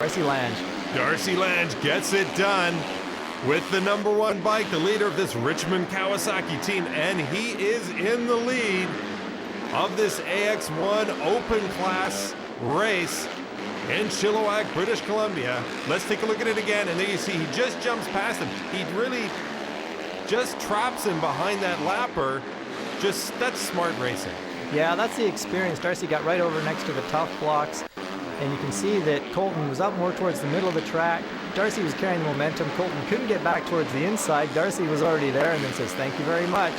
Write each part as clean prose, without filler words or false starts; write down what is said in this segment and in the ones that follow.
Darcy Lange. Darcy Lange gets it done with the number one bike, the leader of this Richmond Kawasaki team, and he is in the lead of this ax2 open class race in Chilliwack, British Columbia. Let's take a look at it again, and there you see he just jumps past him. He really just traps him behind that lapper. That's smart racing. Yeah, that's the experience. Darcy got right over next to the tough blocks, and you can see that Colton was up more towards the middle of the track. Darcy was carrying the momentum. Colton couldn't get back towards the inside. Darcy was already there and then says, "Thank you very much."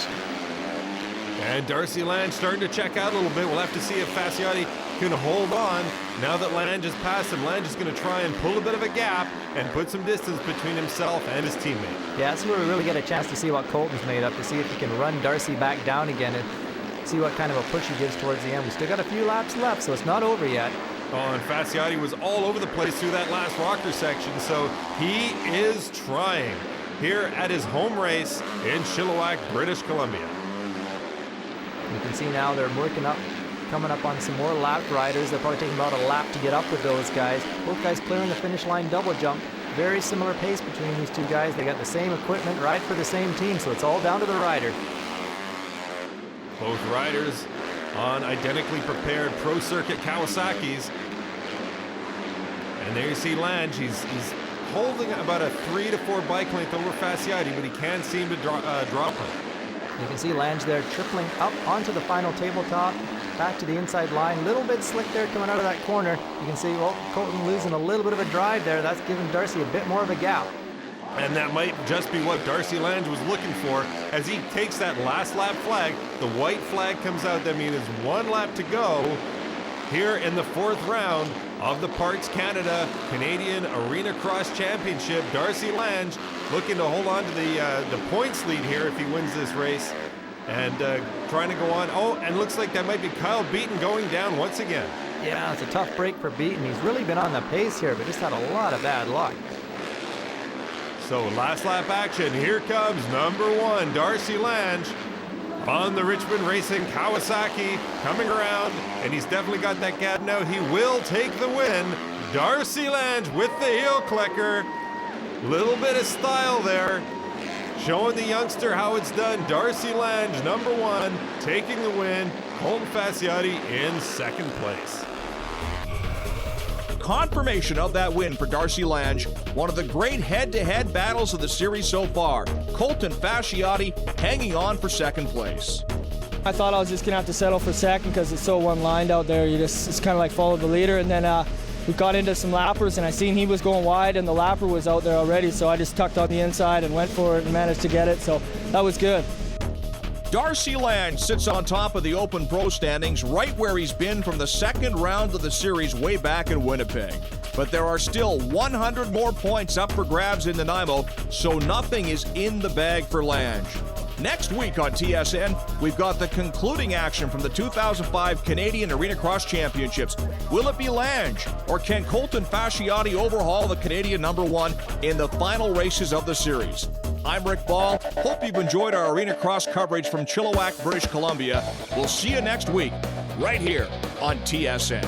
And Darcy Lange starting to check out a little bit. We'll have to see if Fasciotti can hold on. Now that Lange has passed him, Lange is going to try and pull a bit of a gap and put some distance between himself and his teammate. Yeah, that's where we really get a chance to see what Colton's made of, to see if he can run Darcy back down again and see what kind of a push he gives towards the end. We still got a few laps left, so it's not over yet. Oh, and Fasciotti was all over the place through that last rocker section, so he is trying here at his home race in Chilliwack, British Columbia. You can see now they're coming up on some more lap riders. They're probably taking about a lap to get up with those guys. Both guys clearing the finish line double jump. Very similar pace between these two guys. They got the same equipment, ride for the same team, so it's all down to the rider. Both riders on identically prepared Pro Circuit Kawasaki's. And there you see Lange. He's holding about a 3 to 4 bike length over Fasciotti, but he can't seem to drop him. You can see Lange there tripling up onto the final tabletop, back to the inside line. Little bit slick there coming out of that corner. You can see, well, Colton losing a little bit of a drive there. That's giving Darcy a bit more of a gap. And that might just be what Darcy Lange was looking for as he takes that last lap flag. The white flag comes out. That means 1 lap to go here in the 4th round of the Parts Canada Canadian Arena Cross Championship. Darcy Lange looking to hold on to the points lead here if he wins this race, and trying to go on. Oh, and looks like that might be Kyle Beaton going down once again. Yeah, it's a tough break for Beaton. He's really been on the pace here, but just had a lot of bad luck. So last lap action. Here comes number 1, Darcy Lange, on the Richmond Racing Kawasaki, coming around, and he's definitely got that gap now. He will take the win. Darcy Lange with the heel clicker. Little bit of style there, showing the youngster how it's done. Darcy Lange, number 1, taking the win. Colton Fasciotti in 2nd place. Confirmation of that win for Darcy Lange, one of the great head-to-head battles of the series so far. Colton Fasciotti hanging on for 2nd place. I thought I was just gonna have to settle for 2nd because it's so one-lined out there. It's kind of like follow the leader, and then we got into some lappers, and I seen he was going wide, and the lapper was out there already, so I just tucked on the inside and went for it and managed to get it, so that was good. Darcy Lange sits on top of the Open Pro standings, right where he's been from the 2nd round of the series way back in Winnipeg. But there are still 100 more points up for grabs in Nanaimo, so nothing is in the bag for Lange. Next week on TSN, we've got the concluding action from the 2005 Canadian Arena Cross Championships. Will it be Lange, or can Colton Fasciotti overhaul the Canadian number 1 in the final races of the series? I'm Rick Ball. Hope you've enjoyed our Arena Cross coverage from Chilliwack, British Columbia. We'll see you next week, right here on TSN.